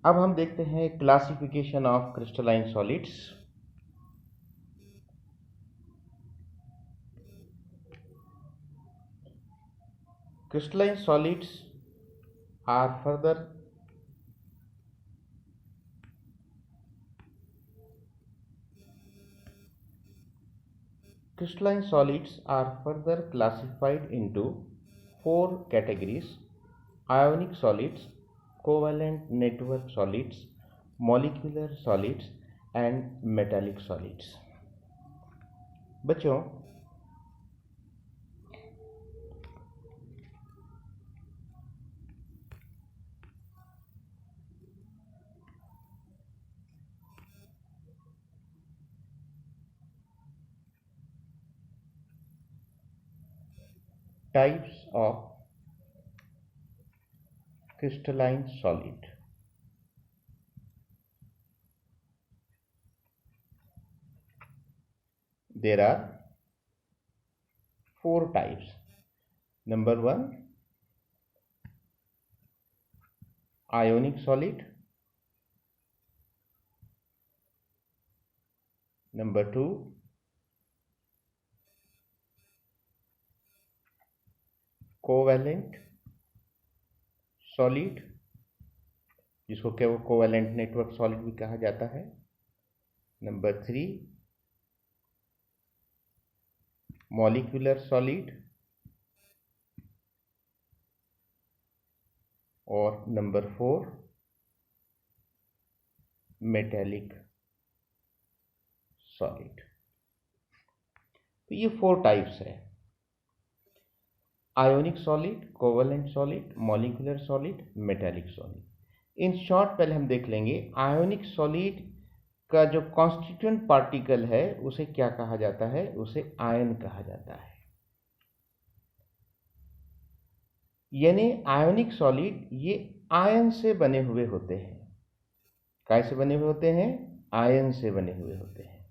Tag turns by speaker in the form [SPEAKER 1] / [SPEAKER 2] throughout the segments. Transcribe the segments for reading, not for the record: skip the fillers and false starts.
[SPEAKER 1] अब हम देखते हैं classification of crystalline solids. Crystalline solids are further classified into four categories: ionic solids, covalent network solids, molecular solids and metallic solids। बच्चों, types of crystalline solid. There are four types. Number one, ionic solid. Number two, covalent solid, जिसको क्या वो covalent network solid भी कहा जाता है। Number three, molecular solid. और number four, metallic solid. तो ये फोर टाइप्स है: ionic solid, covalent solid, molecular solid, metallic solid. In short पहले हम देख लेंगे आयोनिक सॉलिड का जो कॉन्स्टिट्यूएंट पार्टिकल है उसे क्या कहा जाता है, उसे आयन कहा जाता है। यानी आयोनिक सॉलिड ये आयन से बने हुए होते हैं। कैसे बने हुए होते हैं? आयन से बने हुए होते हैं।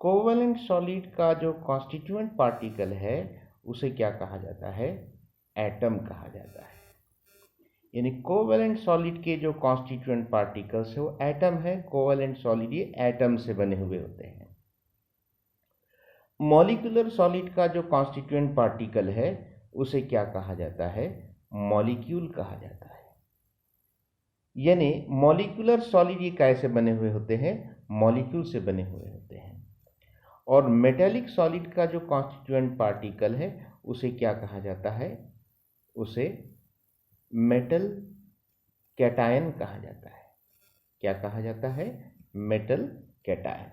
[SPEAKER 1] कोवैलेंट सॉलिड का जो कॉन्स्टिट्यूएंट पार्टिकल है उसे क्या कहा जाता है? एटम कहा जाता है। यानी कोवैलेंट सॉलिड के जो कॉन्स्टिट्यूएंट पार्टिकल्स है वो एटम है। कोवैलेंट सॉलिड ये एटम से बने हुए होते हैं। मॉलिक्यूलर सॉलिड का जो कॉन्स्टिट्यूएंट पार्टिकल है उसे क्या कहा जाता है? मॉलिक्यूल कहा जाता है। यानी मॉलिक्यूलर सॉलिड ये कैसे बने हुए होते हैं? मॉलिक्यूल से बने हुए होते हैं। और मेटेलिक सॉलिड का जो कॉन्स्टिट्यूएंट पार्टिकल है उसे क्या कहा जाता है? उसे मेटल कैटायन कहा जाता है। क्या कहा जाता है? Metal cation.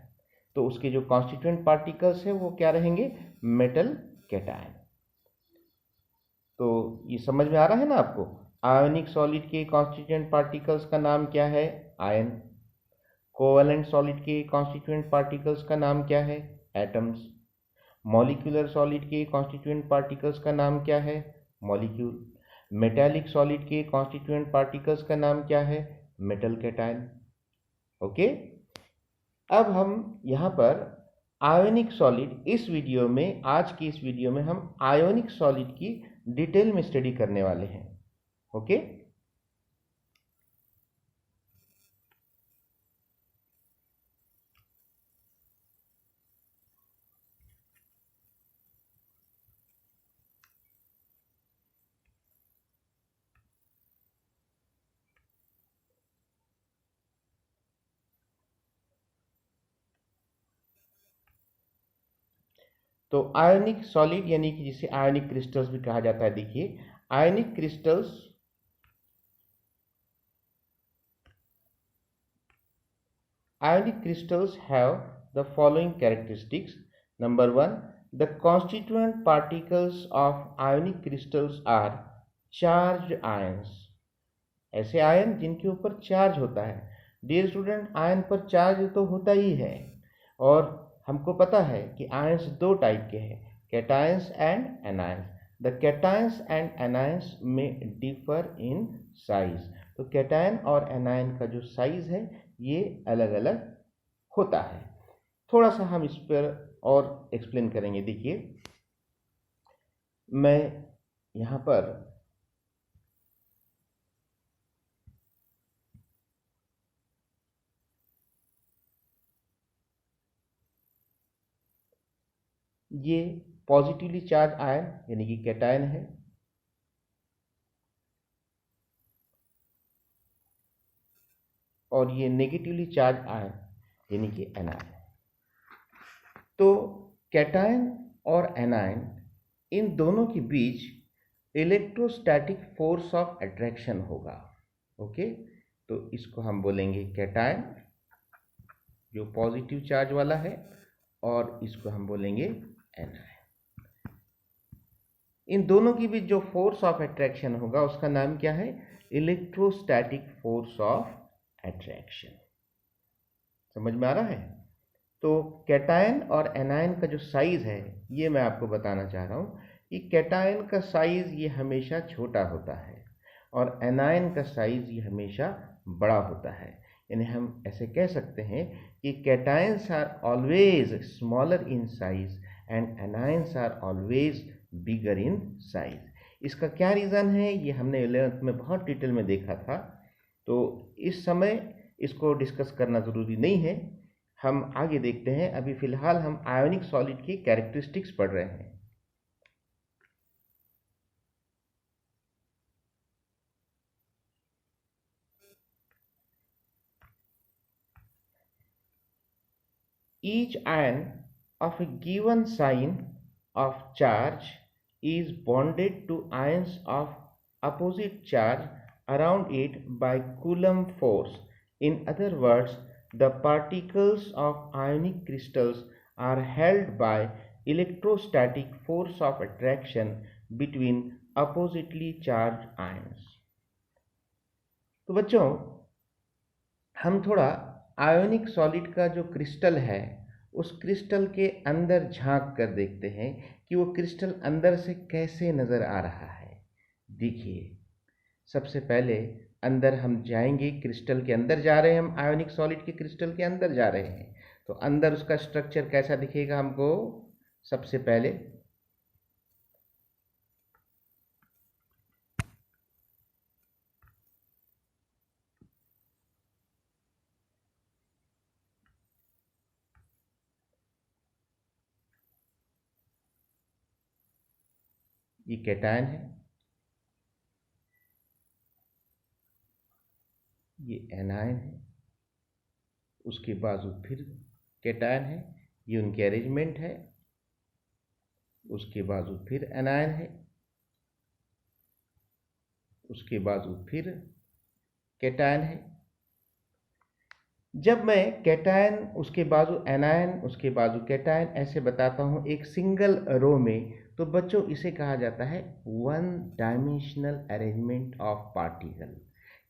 [SPEAKER 1] तो उसके जो कॉन्स्टिट्यूएंट पार्टिकल्स है वो क्या रहेंगे? Metal cation. तो ये समझ में आ रहा है ना आपको? आयोनिक सॉलिड के कॉन्स्टिट्यूएंट पार्टिकल्स का नाम क्या है? आयन। कोवैलेंट सॉलिड के कॉन्स्टिट्यूएंट पार्टिकल्स का नाम क्या है? एटम्स। मॉलिक्यूलर सॉलिड के कॉन्स्टिट्यूएंट पार्टिकल्स का नाम क्या है? मॉलिक्यूल। मेटालिक सॉलिड के कॉन्स्टिट्यूएंट पार्टिकल्स का नाम क्या है? Metal cation. ओके। अब हम यहाँ पर आयोनिक सॉलिड, इस वीडियो में, आज की इस वीडियो में हम आयोनिक सॉलिड की डिटेल में स्टडी करने वाले हैं। ओके। तो आयोनिक सॉलिड यानी कि जिसे आयोनिक क्रिस्टल्स भी कहा जाता है। देखिए, ionic crystals have the following characteristics. Number one, the constituent particles of ionic crystals are charged ions. ऐसे आयन जिनके ऊपर चार्ज होता है। डियर स्टूडेंट, आयन पर चार्ज तो होता ही है और हमको पता है कि आयंस दो टाइप के हैं, cations and anions. The cations and anions में डिफर इन साइज। तो कैटायन और एनायन का जो साइज है ये अलग अलग होता है। थोड़ा सा हम इस पर और एक्सप्लेन करेंगे। देखिए, मैं यहाँ पर ये पॉजिटिवली चार्ज आयन यानी कि कैटायन है, और ये नेगेटिवली चार्ज आयन यानी कि एनायन। तो कैटायन और एनायन इन दोनों के बीच इलेक्ट्रोस्टैटिक फोर्स ऑफ अट्रैक्शन होगा। ओके, तो इसको हम बोलेंगे कैटायन जो पॉजिटिव चार्ज वाला है, और इसको हम बोलेंगे एनायन। इन दोनों के बीच जो फोर्स ऑफ अट्रैक्शन होगा उसका नाम क्या है? Electrostatic force of attraction. समझ में आ रहा है? तो कैटायन और एनायन का जो साइज है ये मैं आपको बताना चाह रहा हूँ कि कैटायन का साइज ये हमेशा छोटा होता है और एनायन का साइज ये हमेशा बड़ा होता है। यानी हम ऐसे कह सकते हैं कि cations are always smaller in size and anions are always bigger in size. इसका क्या रीज़न है ये हमने 11th में बहुत डिटेल में देखा था, तो इस समय इसको डिस्कस करना ज़रूरी नहीं है, हम आगे देखते हैं। अभी फ़िलहाल हम आयोनिक सॉलिड की कैरेक्टरिस्टिक्स पढ़ रहे हैं। Each ion of a given sign of charge is bonded to ions of opposite charge around it by Coulomb force. In other words, the particles of ionic crystals are held by electrostatic force of attraction between oppositely charged ions. तो बच्चों हम थोड़ा ionic solid का जो crystal है उस crystal के अंदर झांक कर देखते हैं कि वो क्रिस्टल अंदर से कैसे नज़र आ रहा है। देखिए, सबसे पहले अंदर हम जाएंगे, क्रिस्टल के अंदर जा रहे हैं, हम आयोनिक सॉलिड के क्रिस्टल के अंदर जा रहे हैं, तो अंदर उसका स्ट्रक्चर कैसा दिखेगा हमको? सबसे पहले ये कैटायन है, ये एनायन है, उसके बाजू फिर कैटायन है, ये उनकी अरेंजमेंट है, उसके बाजू फिर एनायन है, उसके बाजू फिर कैटायन है। जब मैं कैटायन उसके बाजू एनायन उसके बाजू कैटायन ऐसे बताता हूँ एक सिंगल रो में, तो बच्चों इसे कहा जाता है one dimensional arrangement of particle,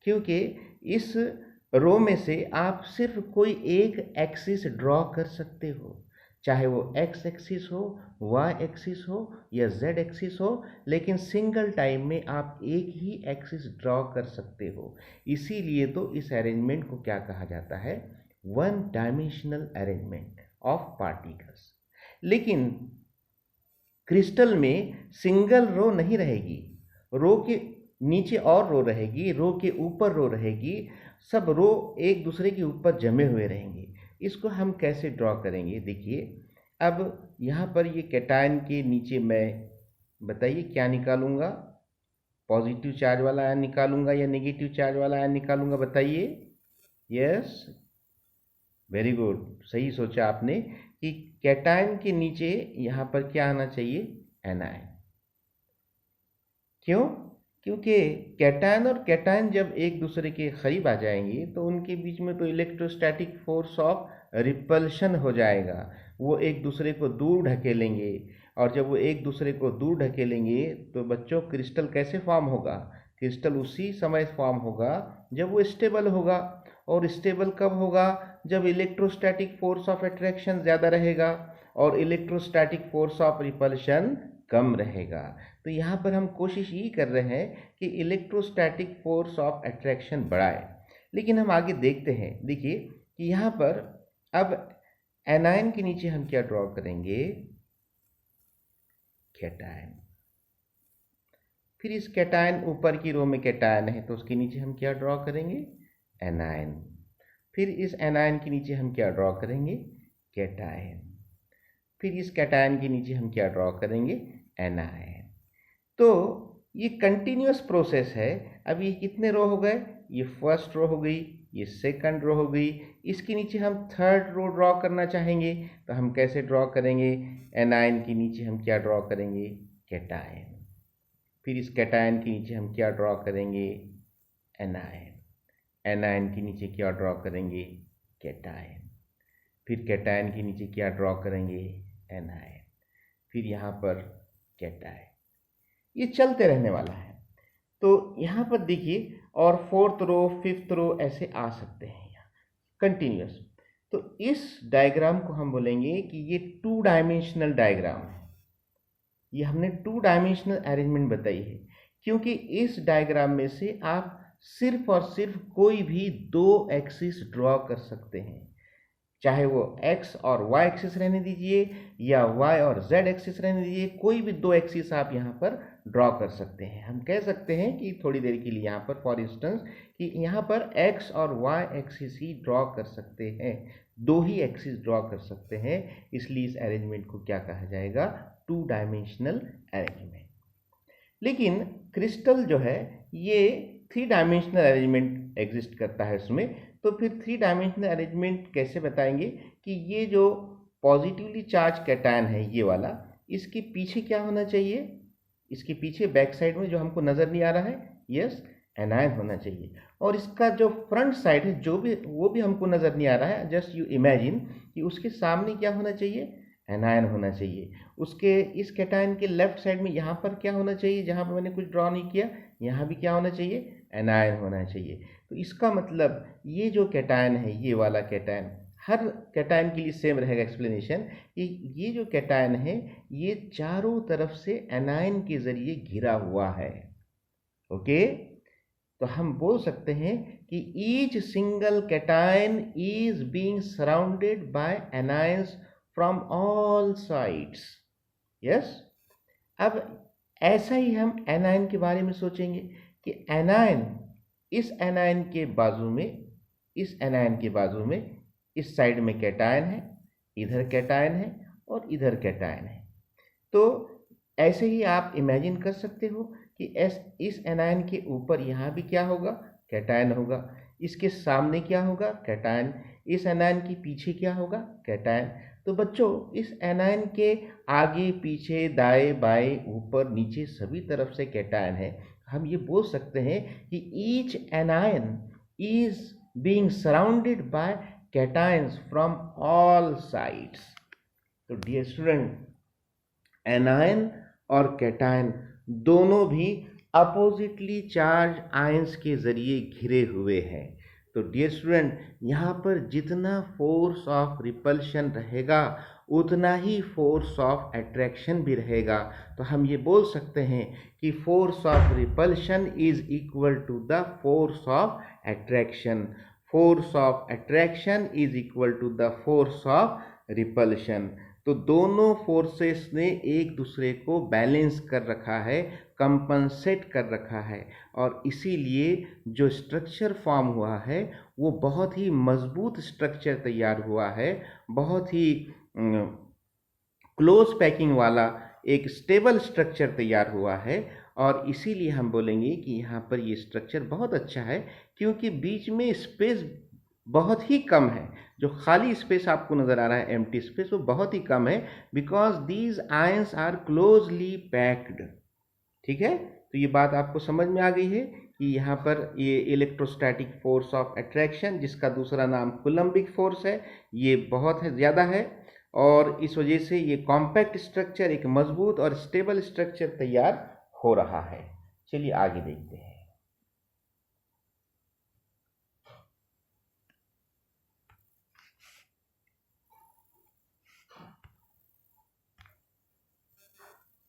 [SPEAKER 1] क्योंकि इस रो में से आप सिर्फ कोई एक एक्सिस ड्रॉ कर सकते हो, चाहे वो एक्स एक्सिस हो, वाई एक्सिस हो या जेड एक्सिस हो, लेकिन सिंगल टाइम में आप एक ही एक्सिस ड्रॉ कर सकते हो। इसीलिए तो इस अरेंजमेंट को क्या कहा जाता है? One dimensional arrangement of particles. लेकिन क्रिस्टल में सिंगल रो नहीं रहेगी, रो के नीचे और रो रहेगी, रो के ऊपर रो रहेगी, सब रो एक दूसरे के ऊपर जमे हुए रहेंगे। इसको हम कैसे ड्रॉ करेंगे? देखिए, अब यहाँ पर ये कैटायन के नीचे मैं बताइए क्या निकालूंगा? पॉजिटिव चार्ज वाला आयन निकालूंगा या नेगेटिव चार्ज वाला आयन निकालूंगा? बताइए। यस, वेरी गुड, सही सोचा आपने कि कैटायन के नीचे यहाँ पर क्या आना चाहिए? एनायन। क्यों? क्योंकि कैटायन और कैटायन जब एक दूसरे के करीब आ जाएंगे तो उनके बीच में तो इलेक्ट्रोस्टैटिक फोर्स ऑफ रिपल्शन हो जाएगा, वो एक दूसरे को दूर ढकेलेंगे, और जब वो एक दूसरे को दूर ढकेलेंगे तो बच्चों क्रिस्टल कैसे फॉर्म होगा? क्रिस्टल उसी समय फॉर्म होगा जब वो स्टेबल होगा, और स्टेबल कब होगा? जब इलेक्ट्रोस्टैटिक फोर्स ऑफ अट्रैक्शन ज़्यादा रहेगा और इलेक्ट्रोस्टैटिक फोर्स ऑफ रिपल्शन कम रहेगा। तो यहाँ पर हम कोशिश ये कर रहे हैं कि इलेक्ट्रोस्टैटिक फोर्स ऑफ अट्रैक्शन बढ़ाए। लेकिन हम आगे देखते हैं, देखिए कि यहाँ पर अब एनायन के नीचे हम क्या ड्रॉ करेंगे? कैटायन। फिर इस कैटायन ऊपर की रो में कैटायन है तो उसके नीचे हम क्या ड्रॉ करेंगे? एनायन। फिर इस एनायन के नीचे हम क्या ड्रॉ करेंगे? कैटायन। फिर इस कैटायन के नीचे हम क्या ड्रॉ करेंगे, एनायन। तो ये कंटिन्यूअस प्रोसेस है। अब ये कितने रो हो गए, ये फर्स्ट रो हो गई, ये सेकंड रो हो गई, इसके नीचे हम थर्ड रो ड्रॉ करना चाहेंगे तो हम कैसे ड्रॉ करेंगे, एनायन के नीचे हम क्या ड्रॉ करेंगे, कैटायन। फिर इस कैटायन के नीचे हम क्या ड्रॉ करेंगे, एनायन। एनायन के नीचे क्या ड्रॉ करेंगे, कैटायन। फिर कैटायन के नीचे क्या ड्रॉ करेंगे, एनायन। फिर यहाँ पर कैटायन। ये चलते रहने वाला है। तो यहाँ पर देखिए, और फोर्थ रो, फिफ्थ रो ऐसे आ सकते हैं यहाँ कंटिन्यूअस। तो इस डायग्राम को हम बोलेंगे कि ये 2 डायमेंशनल डायग्राम है। ये हमने 2 डायमेंशनल अरेंजमेंट बताई है, क्योंकि इस डायग्राम में से आप सिर्फ और सिर्फ कोई भी 2 एक्सिस ड्रॉ कर सकते हैं, चाहे वो x और y एक्सिस रहने दीजिए या y और z एक्सिस रहने दीजिए, कोई भी 2 एक्सिस आप यहाँ पर ड्रॉ कर सकते हैं। हम कह सकते हैं कि थोड़ी देर के लिए यहाँ पर फॉर इंस्टेंस कि यहाँ पर x और y एक्सिस ही ड्रॉ कर सकते हैं, 2 ही एक्सिस ड्रॉ कर सकते हैं, इसलिए इस अरेंजमेंट को क्या कहा जाएगा, 2 डायमेंशनल अरेंजमेंट। लेकिन क्रिस्टल जो है ये 3 डायमेंशनल अरेंजमेंट एग्जिस्ट करता है उसमें। तो फिर 3 डायमेंशनल अरेंजमेंट कैसे बताएंगे कि ये जो पॉजिटिवली चार्ज कैटायन है ये वाला, इसके पीछे क्या होना चाहिए, इसके पीछे बैक साइड में जो हमको नज़र नहीं आ रहा है, यस, एनायन होना चाहिए। और इसका जो फ्रंट साइड है जो भी, वो भी हमको नज़र नहीं आ रहा है, जस्ट यू इमेजिन कि उसके सामने क्या होना चाहिए, एनायन होना चाहिए। उसके इस कैटायन के लेफ्ट साइड में यहाँ पर क्या होना चाहिए, जहाँ पर मैंने कुछ ड्रॉ नहीं किया, यहाँ भी क्या होना चाहिए, एनायन होना चाहिए। तो इसका मतलब ये जो कैटायन है, ये वाला कैटायन, हर कैटायन के लिए सेम रहेगा एक्सप्लेनेशन, कि ये जो कैटायन है ये चारों तरफ से एनायन के जरिए घिरा हुआ है। ओके, तो हम बोल सकते हैं कि each single cation is being surrounded by anions from all sides. Yes, अब ऐसा ही हम एनायन के बारे में सोचेंगे कि एनायन, इस एनायन के बाजू में, इस एनायन के बाजू में इस साइड में कैटायन है, इधर कैटायन है और इधर कैटायन है। तो ऐसे ही आप इमेजिन कर सकते हो कि इस एनायन के ऊपर यहाँ भी क्या होगा, कैटायन होगा, इसके सामने क्या होगा, कैटायन, इस एनायन के पीछे क्या होगा, कैटायन। तो बच्चों, इस एनायन के आगे पीछे दाएं बाएं ऊपर नीचे सभी तरफ से कैटायन है। हम ये बोल सकते हैं कि each anion is being surrounded by cations from all sides. तो डियर स्टूडेंट, एनायन और कैटायन दोनों भी अपोजिटली चार्ज आयंस के जरिए घिरे हुए हैं। तो डियर स्टूडेंट, यहाँ पर जितना फोर्स ऑफ रिपल्शन रहेगा उतना ही फोर्स ऑफ अट्रैक्शन भी रहेगा। तो हम ये बोल सकते हैं कि force of repulsion is equal to the force of attraction, force of attraction is equal to the force of repulsion. तो दोनों फोर्सेस ने एक दूसरे को बैलेंस कर रखा है, कंपनसेट कर रखा है, और इसीलिए जो स्ट्रक्चर फॉर्म हुआ है वो बहुत ही मजबूत स्ट्रक्चर तैयार हुआ है, बहुत ही क्लोज पैकिंग वाला एक स्टेबल स्ट्रक्चर तैयार हुआ है। और इसीलिए हम बोलेंगे कि यहाँ पर ये स्ट्रक्चर बहुत अच्छा है, क्योंकि बीच में स्पेस बहुत ही कम है। जो खाली स्पेस आपको नज़र आ रहा है, एम्प्टी स्पेस, वो बहुत ही कम है, because these ions are closely packed. ठीक है, तो ये बात आपको समझ में आ गई है कि यहाँ पर ये इलेक्ट्रोस्टैटिक फोर्स ऑफ अट्रैक्शन, जिसका दूसरा नाम कूलम्बिक फोर्स है, ये बहुत है, ज़्यादा है, और इस वजह से ये कॉम्पैक्ट स्ट्रक्चर, एक मजबूत और स्टेबल स्ट्रक्चर तैयार हो रहा है। चलिए आगे देखते हैं।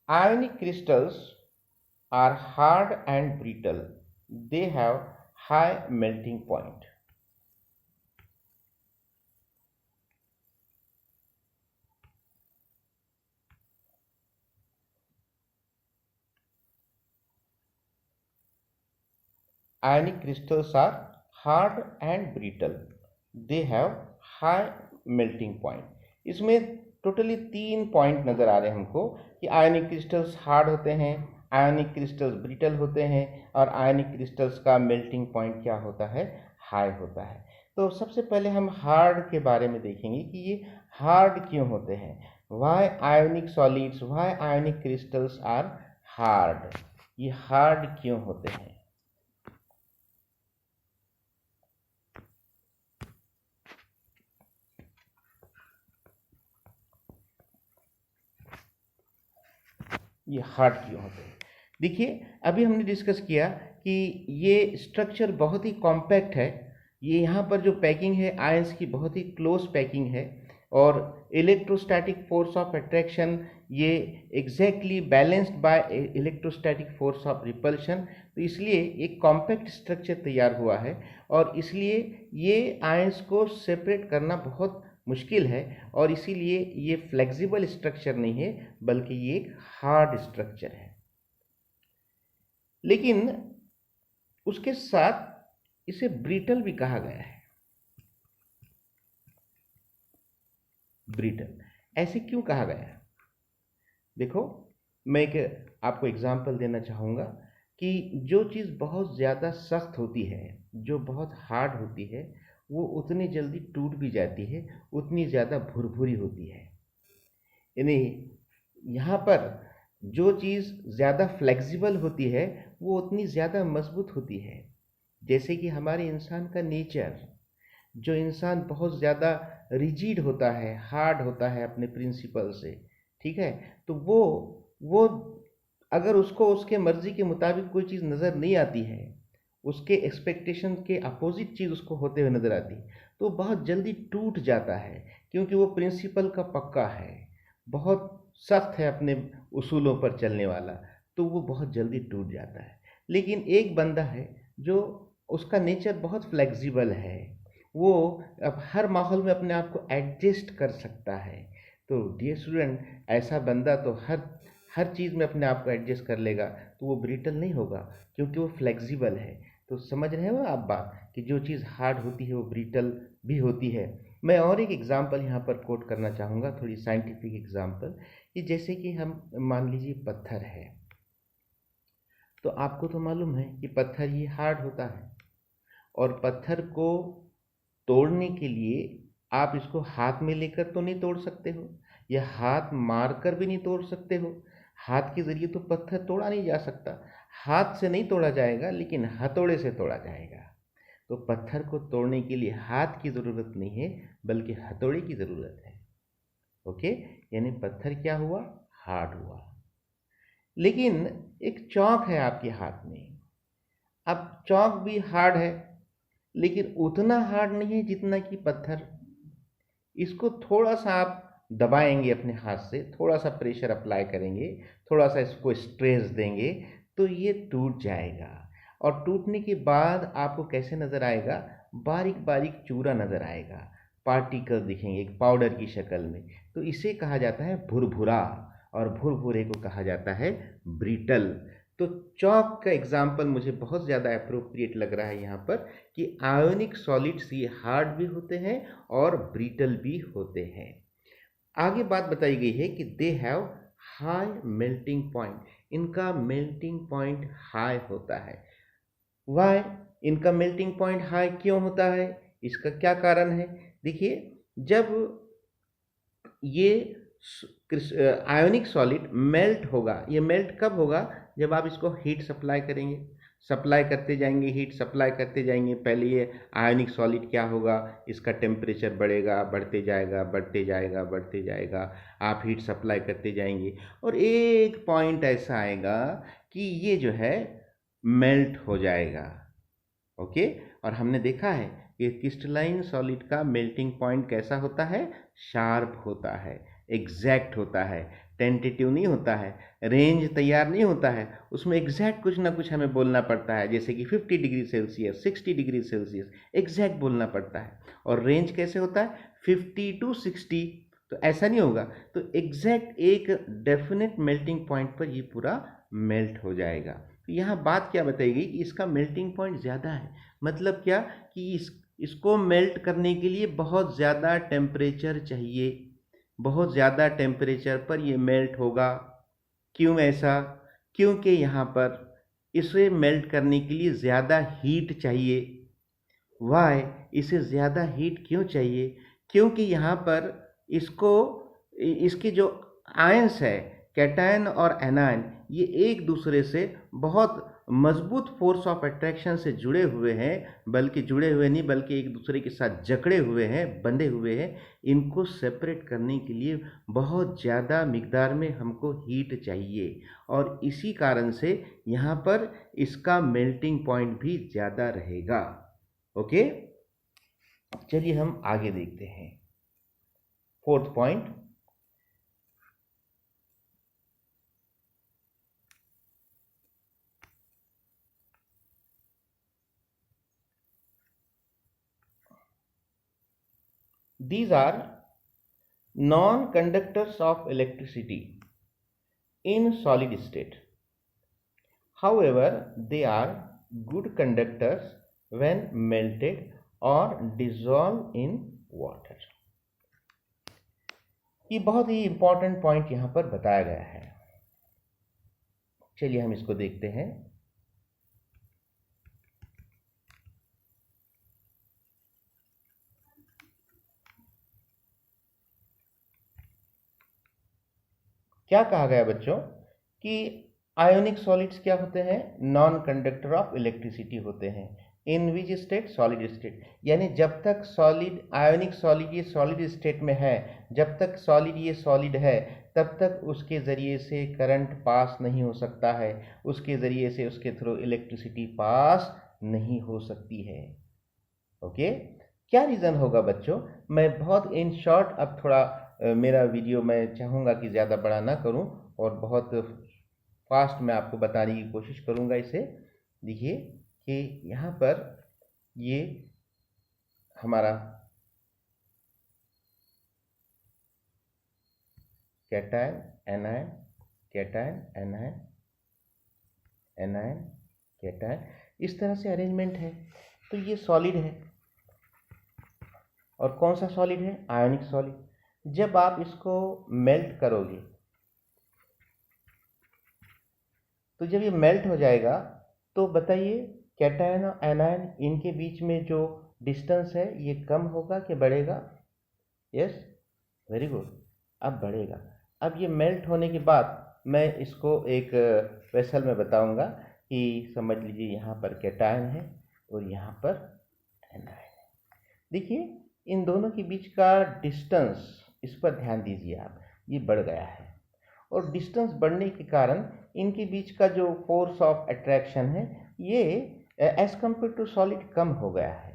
[SPEAKER 1] Ionic crystals are hard and brittle. They have high melting point. Ionic crystals are hard and brittle. They have high melting point. इसमें टोटली 3 पॉइंट नज़र आ रहे हैं हमको कि आयनिक क्रिस्टल्स हार्ड होते हैं, आयनिक क्रिस्टल्स ब्रिटल होते हैं, और आयनिक क्रिस्टल्स का मेल्टिंग पॉइंट क्या होता है, हाई होता है। तो सबसे पहले हम हार्ड के बारे में देखेंगे कि ये हार्ड क्यों होते हैं। Why ionic solids, why ionic crystals are hard, ये हार्ड क्यों होते हैं। ये हार्ड क्यों होते हैं। देखिए, अभी हमने डिस्कस किया कि ये स्ट्रक्चर बहुत ही कॉम्पैक्ट है, ये यहाँ पर जो पैकिंग है आयंस की बहुत ही क्लोज पैकिंग है, और इलेक्ट्रोस्टैटिक फोर्स ऑफ अट्रैक्शन ये exactly balanced by electrostatic force of repulsion. तो इसलिए एक कॉम्पैक्ट स्ट्रक्चर तैयार हुआ है, और इसलिए ये आयंस को सेपरेट करना बहुत मुश्किल है, और इसीलिए ये फ्लेक्सिबल स्ट्रक्चर नहीं है बल्कि ये एक हार्ड स्ट्रक्चर है। लेकिन उसके साथ इसे ब्रिटल भी कहा गया है। ब्रिटल ऐसे क्यों कहा गया? देखो, मैं एक आपको एग्जांपल देना चाहूँगा कि जो चीज़ बहुत ज़्यादा सख्त होती है, जो बहुत हार्ड होती है, वो उतनी जल्दी टूट भी जाती है, उतनी ज़्यादा भुरभुरी होती है। यानी यहाँ पर जो चीज़ ज़्यादा फ्लेक्सिबल होती है वो उतनी ज़्यादा मजबूत होती है। जैसे कि हमारे इंसान का नेचर, जो इंसान बहुत ज़्यादा रिजिड होता है, हार्ड होता है अपने प्रिंसिपल से, ठीक है, तो वो अगर उसको उसके मर्जी के मुताबिक कोई चीज़ नज़र नहीं आती है, उसके एक्सपेक्टेशन के अपोजिट चीज़ उसको होते हुए नज़र आती है, तो बहुत जल्दी टूट जाता है, क्योंकि वो प्रिंसिपल का पक्का है, बहुत सख्त है अपने उसूलों पर चलने वाला, तो वो बहुत जल्दी टूट जाता है। लेकिन एक बंदा है जो उसका नेचर बहुत फ्लेक्सिबल है, वो अब हर माहौल में अपने आप को एडजस्ट कर सकता है। तो डियर स्टूडेंट, ऐसा बंदा तो हर चीज़ में अपने आप को एडजस्ट कर लेगा, तो वो ब्रिटल नहीं होगा, क्योंकि वो फ्लेक्सिबल है। तो समझ रहे हो आप बात कि जो चीज़ हार्ड होती है वो ब्रिटल भी होती है। मैं और एक एग्जांपल यहाँ पर कोट करना चाहूँगा, थोड़ी साइंटिफिक एग्जांपल, कि जैसे कि हम मान लीजिए पत्थर है, तो आपको तो मालूम है कि पत्थर ये हार्ड होता है, और पत्थर को तोड़ने के लिए आप इसको हाथ में लेकर तो नहीं तोड़ सकते हो, या हाथ मारकर भी नहीं तोड़ सकते हो। हाथ के ज़रिए तो पत्थर तोड़ा नहीं जा सकता, हाथ से नहीं तोड़ा जाएगा, लेकिन हथौड़े से तोड़ा जाएगा। तो पत्थर को तोड़ने के लिए हाथ की ज़रूरत नहीं है, बल्कि हथौड़े की ज़रूरत है। ओके, यानी पत्थर क्या हुआ, हार्ड हुआ। लेकिन एक चौक है आपके हाथ में, अब चौक भी हार्ड है, लेकिन उतना हार्ड नहीं है जितना कि पत्थर। इसको थोड़ा सा आप दबाएंगे अपने हाथ से, थोड़ा सा प्रेशर अप्लाई करेंगे, थोड़ा सा इसको स्ट्रेस देंगे, तो ये टूट जाएगा। और टूटने के बाद आपको कैसे नज़र आएगा, बारीक बारीक चूरा नज़र आएगा, पार्टिकल दिखेंगे एक पाउडर की शक्ल में। तो इसे कहा जाता है भुरभुरा, और भुरभुरे को कहा जाता है ब्रिटल। तो चौक का एग्जाम्पल मुझे बहुत ज़्यादा अप्रोप्रिएट लग रहा है यहाँ पर, कि आयोनिक सॉलिड्स ये हार्ड भी होते हैं और ब्रिटल भी होते हैं। आगे बात बताई गई है कि they have high melting point, इनका मेल्टिंग पॉइंट हाई होता है। वाई, इनका मेल्टिंग पॉइंट हाई क्यों होता है, इसका क्या कारण है? देखिए, जब ये आयोनिक सॉलिड मेल्ट होगा, ये मेल्ट कब होगा, जब आप इसको हीट सप्लाई करेंगे, सप्लाई करते जाएंगे, हीट सप्लाई करते जाएंगे। पहले ये आयोनिक सॉलिड क्या होगा, इसका टेम्परेचर बढ़ेगा, बढ़ते जाएगा, बढ़ते जाएगा, बढ़ते जाएगा, आप हीट सप्लाई करते जाएंगे, और एक पॉइंट ऐसा आएगा कि ये जो है मेल्ट हो जाएगा। ओके, और हमने देखा है कि क्रिस्टलाइन सॉलिड का मेल्टिंग पॉइंट कैसा होता है, शार्प होता है, एग्जैक्ट होता है, टेंटेटिव नहीं होता है, रेंज तैयार नहीं होता है, उसमें एग्जैक्ट कुछ ना कुछ हमें बोलना पड़ता है, जैसे कि 50 degree Celsius, 60 degree Celsius, exact बोलना पड़ता है। और रेंज कैसे होता है, 50 to 60, तो ऐसा नहीं होगा। तो एग्जैक्ट एक डेफिनेट मेल्टिंग पॉइंट पर ये पूरा मेल्ट हो जाएगा। तो यहाँ बात क्या बताई गई कि इसका मेल्टिंग पॉइंट ज़्यादा है, मतलब क्या कि इसको मेल्ट करने के लिए बहुत ज़्यादा टेम्परेचर चाहिए, बहुत ज़्यादा टेम्परेचर पर ये मेल्ट होगा। क्यों ऐसा? क्योंकि यहाँ पर इसे मेल्ट करने के लिए ज़्यादा हीट चाहिए। वाई? इसे ज़्यादा हीट क्यों चाहिए? क्योंकि यहाँ पर इसके जो आयंस है, कैटायन और एनायन, ये एक दूसरे से बहुत मजबूत फोर्स ऑफ अट्रैक्शन से जुड़े हुए हैं, बल्कि जुड़े हुए नहीं बल्कि एक दूसरे के साथ जकड़े हुए हैं, बंधे हुए हैं। इनको सेपरेट करने के लिए बहुत ज़्यादा मिकदार में हमको हीट चाहिए, और इसी कारण से यहाँ पर इसका मेल्टिंग पॉइंट भी ज़्यादा रहेगा। ओके, चलिए हम आगे देखते हैं। Fourth point, these are non-conductors of electricity in solid state. However, they are good conductors when melted or dissolved in water. ये बहुत ही इंपॉर्टेंट पॉइंट यहाँ पर बताया गया है। चलिए हम इसको देखते हैं। क्या कहा गया बच्चों कि आयोनिक सॉलिड्स क्या होते हैं? नॉन कंडक्टर ऑफ इलेक्ट्रिसिटी होते हैं। इन विच स्टेट? Solid state. यानी जब तक सॉलिड, आयोनिक सॉलिड ये सॉलिड स्टेट में है, जब तक सॉलिड ये सॉलिड है, तब तक उसके ज़रिए से करंट पास नहीं हो सकता है, उसके ज़रिए से उसके थ्रू इलेक्ट्रिसिटी पास नहीं हो सकती है। ओके, क्या रीज़न होगा बच्चों? मैं बहुत इन शॉर्ट अब थोड़ा मेरा वीडियो मैं चाहूँगा कि ज़्यादा बड़ा ना करूँ, और बहुत फास्ट मैं आपको बताने की कोशिश करूँगा इसे। देखिए कि यहाँ पर ये हमारा cation anion, cation anion, anion cation, इस तरह से अरेंजमेंट है। तो ये सॉलिड है, और कौन सा सॉलिड है? Ionic solid. जब आप इसको मेल्ट करोगे, तो जब ये मेल्ट हो जाएगा, तो बताइए कैटायन और एनायन इनके बीच में जो डिस्टेंस है ये कम होगा कि बढ़ेगा? यस, वेरी गुड, अब बढ़ेगा। अब ये मेल्ट होने के बाद मैं इसको एक वेसल में बताऊंगा कि समझ लीजिए यहाँ पर कैटायन है और यहाँ पर एनायन है। देखिए इन दोनों के बीच का डिस्टेंस, इस पर ध्यान दीजिए आप, ये बढ़ गया है, और डिस्टेंस बढ़ने के कारण इनके बीच का जो फोर्स ऑफ अट्रैक्शन है ये एज कंपेयर टू सॉलिड कम हो गया है।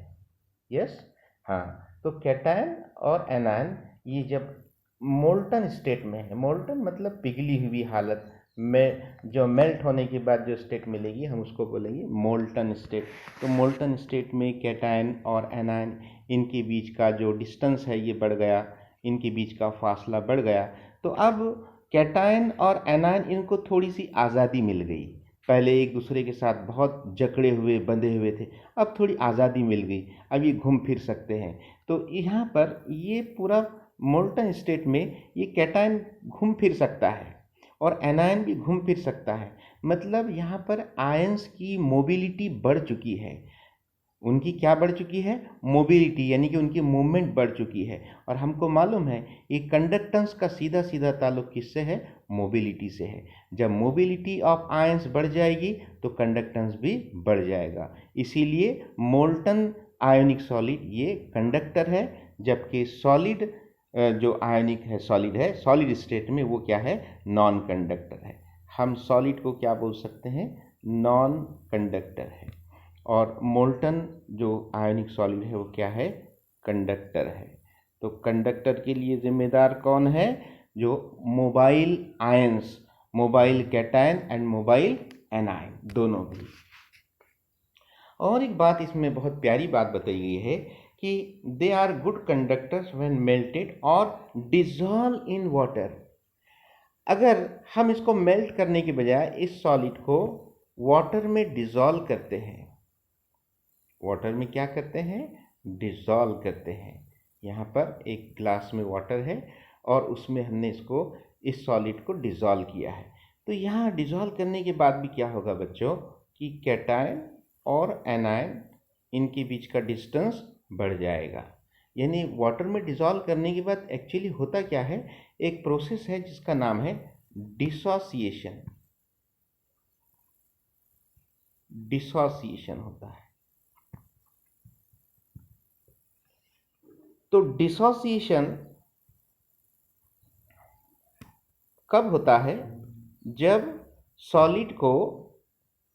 [SPEAKER 1] यस, हाँ, तो कैटायन और एनायन ये जब मोल्टन स्टेट में है, मोल्टन मतलब पिघली हुई हालत में, जो मेल्ट होने के बाद जो स्टेट मिलेगी हम उसको बोलेंगे मोल्टन स्टेट। तो मोल्टन स्टेट में कैटायन और एनायन इनके बीच का जो डिस्टेंस है ये बढ़ गया, इनके बीच का फासला बढ़ गया। तो अब कैटायन और एनायन इनको थोड़ी सी आज़ादी मिल गई। पहले एक दूसरे के साथ बहुत जकड़े हुए, बंधे हुए थे, अब थोड़ी आज़ादी मिल गई, अब ये घूम फिर सकते हैं। तो यहाँ पर ये पूरा मोल्टन स्टेट में ये कैटायन घूम फिर सकता है और एनायन भी घूम फिर सकता है। मतलब यहाँ पर आयंस की मोबिलिटी बढ़ चुकी है। उनकी क्या बढ़ चुकी है? मोबिलिटी, यानी कि उनकी मूवमेंट बढ़ चुकी है। और हमको मालूम है ये कंडक्टेंस का सीधा सीधा ताल्लुक किससे है? मोबिलिटी से है। जब मोबिलिटी ऑफ आयंस बढ़ जाएगी तो कंडक्टेंस भी बढ़ जाएगा। इसीलिए मोल्टन आयोनिक सॉलिड ये कंडक्टर है, जबकि सॉलिड जो आयोनिक है, सॉलिड स्टेट में वो क्या है? नॉन कंडक्टर है। हम सॉलिड को क्या बोल सकते हैं? नॉन कंडक्टर है। और मोल्टन जो आयोनिक सॉलिड है वो क्या है? कंडक्टर है। तो कंडक्टर के लिए जिम्मेदार कौन है? जो mobile ions, mobile cation and mobile anion, दोनों भी। और एक बात इसमें बहुत प्यारी बात बताई गई है कि they are good conductors when melted or dissolve in water. अगर हम इसको मेल्ट करने के बजाय इस सॉलिड को वाटर में डिजॉल्व करते हैं, वाटर में क्या करते हैं? डिजॉल्व करते हैं। यहाँ पर एक ग्लास में वाटर है और उसमें हमने इस सॉलिड को डिसॉल्व किया है। तो यहाँ डिसॉल्व करने के बाद भी क्या होगा बच्चों कि कैटायन और एनायन इनके बीच का डिस्टेंस बढ़ जाएगा। यानी वाटर में डिसॉल्व करने के बाद एक्चुअली होता क्या है, एक प्रोसेस है जिसका नाम है डिसोसिएशन। डिसोसिएशन होता है। तो डिसोसिएशन कब होता है, जब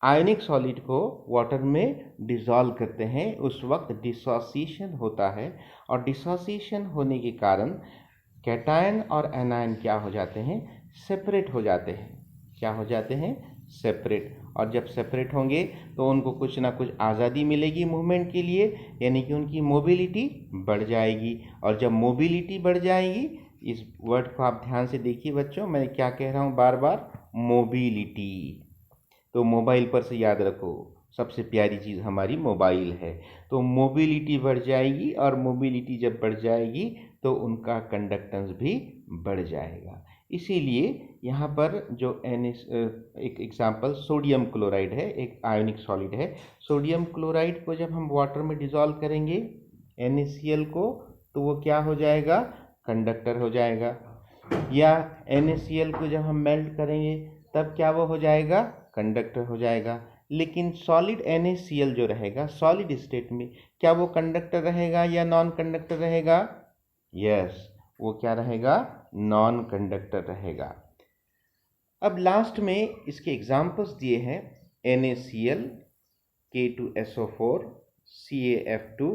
[SPEAKER 1] आयनिक सॉलिड को वाटर में डिसॉल्व करते हैं, उस वक्त डिसोसिएशन होता है। और डिसोसिएशन होने के कारण कैटायन और एनायन क्या हो जाते हैं, सेपरेट हो जाते हैं। क्या हो जाते हैं, सेपरेट। और जब सेपरेट होंगे तो उनको कुछ ना कुछ आज़ादी मिलेगी मूवमेंट के लिए, यानी कि उनकी मोबिलिटी बढ़ जाएगी। और जब मोबिलिटी बढ़ जाएगी, इस वर्ड को आप ध्यान से देखिए बच्चों, मैं क्या कह रहा हूँ बार बार, मोबिलिटी। तो मोबाइल पर से याद रखो, सबसे प्यारी चीज़ हमारी मोबाइल है। तो मोबिलिटी बढ़ जाएगी, और मोबिलिटी जब बढ़ जाएगी तो उनका कंडक्टेंस भी बढ़ जाएगा। इसीलिए यहाँ पर जो एक एग्जांपल सोडियम क्लोराइड है, एक आयनिक सॉलिड है। सोडियम क्लोराइड को जब हम वाटर में डिसॉल्व करेंगे NaCl को, तो वो क्या हो जाएगा, कंडक्टर हो जाएगा। या NaCl को जब हम मेल्ट करेंगे तब क्या वो हो जाएगा, कंडक्टर हो जाएगा। लेकिन सॉलिड NaCl जो रहेगा सॉलिड स्टेट में, क्या वो कंडक्टर रहेगा या नॉन कंडक्टर रहेगा? यस, वो क्या रहेगा, नॉन कंडक्टर रहेगा। अब लास्ट में इसके एग्जाम्पल्स दिए हैं, NaCl, K2SO4, CaF2,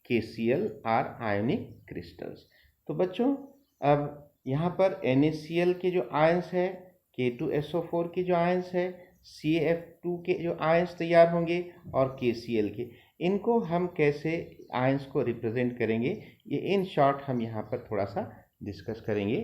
[SPEAKER 1] KCl are ionic crystals. तो बच्चों अब यहाँ पर NaCl के जो आयंस है, K2SO4 के जो आयंस है, CaF2 के जो आयंस तैयार होंगे, और KCl के, इनको हम कैसे आयंस को रिप्रेजेंट करेंगे, ये इन शॉर्ट हम यहाँ पर थोड़ा सा डिस्कस करेंगे।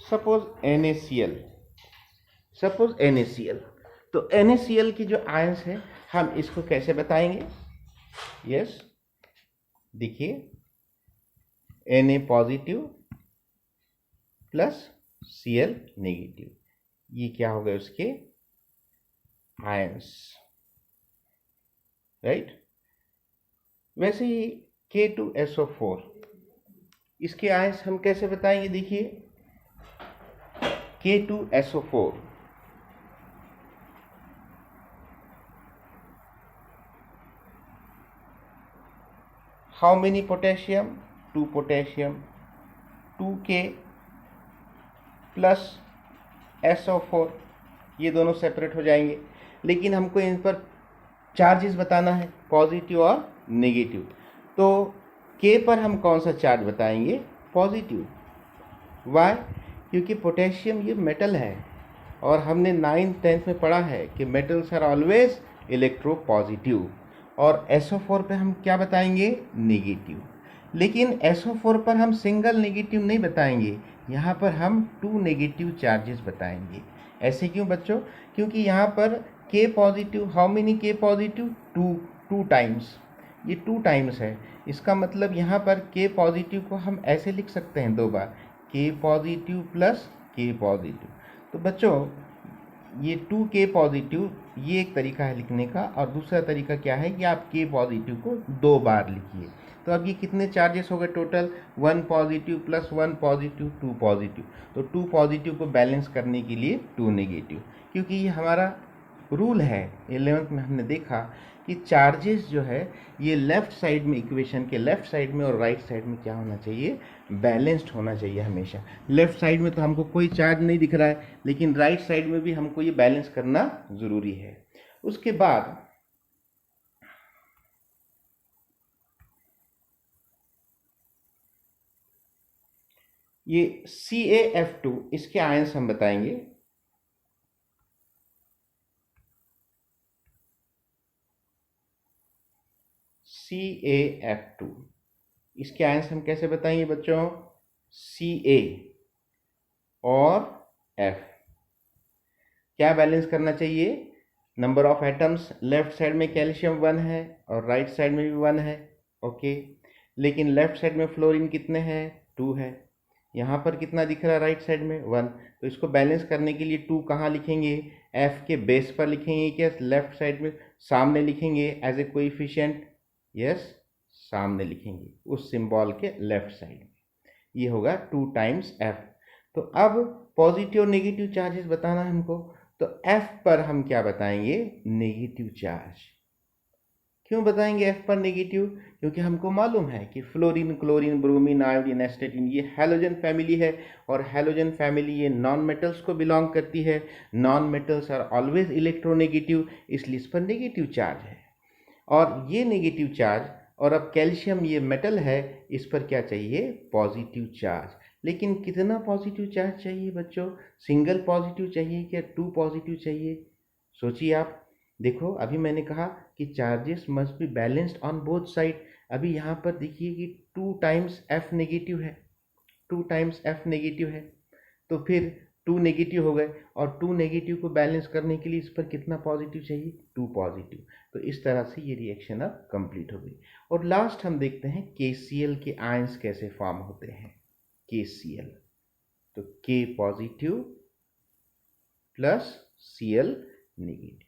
[SPEAKER 1] सपोज NaCl, तो NaCl की जो आयंस है हम इसको कैसे बताएंगे? यस, देखिए, Na positive plus Cl negative, ये क्या हो गए उसके आयंस, राइट। वैसे ही K2SO4, इसके आयंस हम कैसे बताएंगे? देखिए, K2SO4 how many potassium? 2 potassium, 2K plus SO4, ये दोनों सेपरेट हो जाएंगे। लेकिन हमको इन पर चार्जेस बताना है, पॉजिटिव और नेगेटिव। तो K पर हम कौन सा चार्ज बताएंगे? पॉजिटिव। वाई? क्योंकि पोटेशियम ये मेटल है, और हमने 9th 10th में पढ़ा है कि मेटल्स आर ऑलवेज इलेक्ट्रोपॉजिटिव। और SO4 पे हम क्या बताएंगे? नेगेटिव। लेकिन SO4 पर हम सिंगल नेगेटिव नहीं बताएंगे, यहाँ पर हम 2 नेगेटिव चार्जेस बताएंगे। ऐसे क्यों बच्चों? क्योंकि यहाँ पर K positive, how many K positive? 2 times, ये 2 टाइम्स है। इसका मतलब यहाँ पर K पॉजिटिव को हम ऐसे लिख सकते हैं 2 बार, K positive plus K positive. तो बच्चों ये 2K पॉजिटिव, ये एक तरीका है लिखने का, और दूसरा तरीका क्या है कि आप K पॉजिटिव को 2 बार लिखिए। तो अब ये कितने चार्जेस हो गए total? 1 positive plus 1 positive, 2 positive. तो 2 पॉजिटिव को बैलेंस करने के लिए 2 नेगेटिव, क्योंकि ये हमारा रूल है। 11th में हमने देखा कि चार्जेस जो है ये लेफ्ट साइड में, इक्वेशन के लेफ्ट साइड में और राइट साइड में क्या होना चाहिए? बैलेंस्ड होना चाहिए हमेशा। लेफ्ट साइड में तो हमको कोई चार्ज नहीं दिख रहा है, लेकिन राइट साइड में भी हमको ये बैलेंस करना ज़रूरी है। उसके बाद ये CaF2, इसके आयंस हम बताएंगे। CaF2। इसके आयंस हम कैसे बताएंगे बच्चों? Ca और F। क्या बैलेंस करना चाहिए? Number of atoms left side में कैल्शियम 1 है और राइट साइड में भी 1 है, ओके। लेकिन लेफ्ट साइड में फ्लोरीन कितने हैं? 2 है। यहाँ पर कितना दिख रहा है राइट साइड में? 1। तो इसको बैलेंस करने के लिए 2 कहाँ लिखेंगे? F के बेस पर लिखेंगे क्या लेफ्ट साइड में? सामने लिखेंगे एज ए कोएफिशिएंट? यस, सामने लिखेंगे उस सिंबल के लेफ्ट साइड में। ये होगा 2 टाइम्स F। तो अब पॉजिटिव और नेगेटिव चार्जेस बताना है हमको, तो F पर हम क्या बताएंगे? Negative charge. क्यों बताएंगे F पर नेगेटिव? क्योंकि हमको मालूम है कि fluorine, chlorine, bromine, iodine, astatine ये हैलोजन फैमिली है, और हैलोजन फैमिली ये नॉन मेटल्स को बिलोंग करती है। Non metals are always electronegative, इसलिए इस पर नेगेटिव चार्ज है। और ये नेगेटिव चार्ज, और अब कैल्शियम ये मेटल है, इस पर क्या चाहिए? Positive charge. लेकिन कितना पॉजिटिव चार्ज चाहिए बच्चों? सिंगल पॉजिटिव चाहिए क्या 2 पॉजिटिव चाहिए? सोचिए आप। देखो, अभी मैंने कहा कि charges must be balanced on both side. अभी यहाँ पर देखिए कि 2 टाइम्स F नेगेटिव है, 2 टाइम्स F नेगेटिव है, तो फिर 2 नेगेटिव हो गए, और 2 नेगेटिव को बैलेंस करने के लिए इस पर कितना पॉजिटिव चाहिए? 2 पॉजिटिव। तो इस तरह से ये रिएक्शन अब कंप्लीट हो गई। और लास्ट हम देखते हैं KCl के आयंस कैसे फॉर्म होते हैं। KCl, तो K positive plus Cl negative.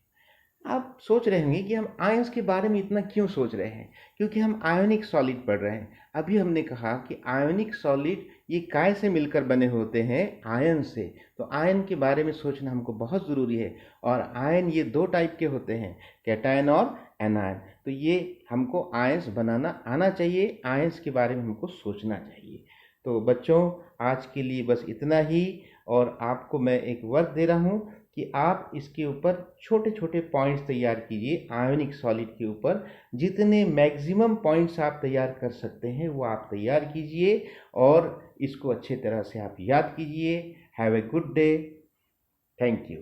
[SPEAKER 1] आप सोच रहे होंगे कि हम आयंस के बारे में इतना क्यों सोच रहे हैं? क्योंकि हम आयोनिक सॉलिड पढ़ रहे हैं। अभी हमने कहा कि आयोनिक सॉलिड ये काय से मिलकर बने होते हैं? आयन से। तो आयन के बारे में सोचना हमको बहुत ज़रूरी है। और आयन ये 2 टाइप के होते हैं, कैटायन और एनायन। तो ये हमको आयंस बनाना आना चाहिए, आयंस के बारे में हमको सोचना चाहिए। तो बच्चों, आज के लिए बस इतना ही। और आपको मैं एक वर्क दे रहा हूँ कि आप इसके ऊपर छोटे छोटे पॉइंट्स तैयार कीजिए। आयोनिक सॉलिड के ऊपर जितने मैक्सिमम पॉइंट्स आप तैयार कर सकते हैं वो आप तैयार कीजिए, और इसको अच्छे तरह से आप याद कीजिए। Have a good day. Thank you.